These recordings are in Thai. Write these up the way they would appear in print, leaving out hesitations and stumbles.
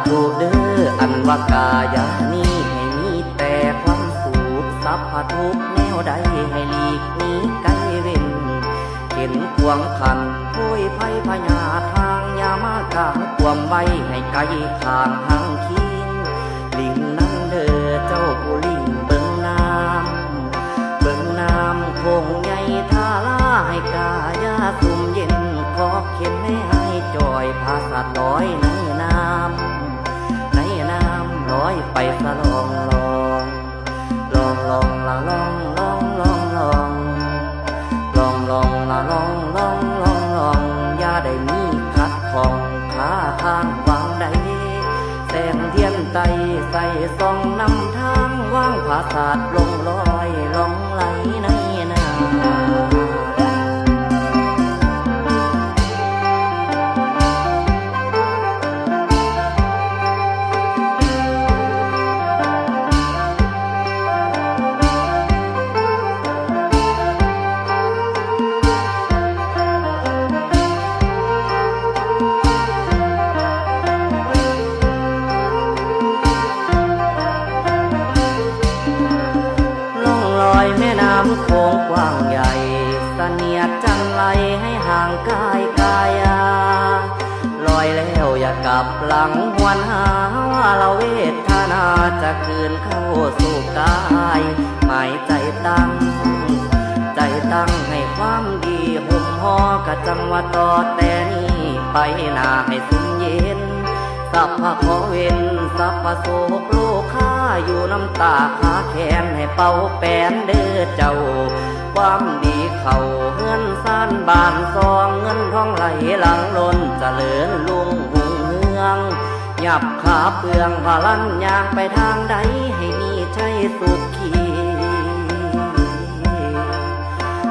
ธุเด้ออันว่ากายานี้ให้มีแต่ความสุขสัพพทุกแนวใดให้หลีกหนีไกลเว้นเห็นขวงขันพุ้ยไผ่พญาทางยามากาความไว้ให้ไกลทางหางคิงลิงนั่นเด้อเจ้าผู้ลิงเบิ่งน้ำคงใหญ่ท่าลาให้กายาสุ่มเย็นขอเข็นให้จอยพาสัตว์ลอยในน้ำลอยไปสะลองละลองละลองอย่าได้มีขัดของขาทางวางใดแสงเทียนไตใส่ส่องนำทางว่างผาศาสตร์ลงลอยลองไหลในน้ำแม่น้ำโขงกว้างใหญ่เสนียดจังไหลให้ห่างกายกายาลอยแล้วอย่ากลับหลังหวนหาว่าเราเวทนาจะคืนเข้าสู่กายหมายใจตั้งให้ความดีห่มห่อกะจังว่าต่อแต่นี้ไปหน้าให้สุมเย็นสัพพะขอเว้นสัพพะโศกโลค่าอยู่น้ำตาขาแขนให้เป่าแป้นเด้อเจ้าความดีเขาเฮือนซ่านบานซองเงินทองไหลหลังล้นเจริญลุงหุ่งเฮืองหยับขาเปลืองพลันยางไปทางใดให้มีใจสุขี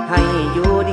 ให้อยู่ดี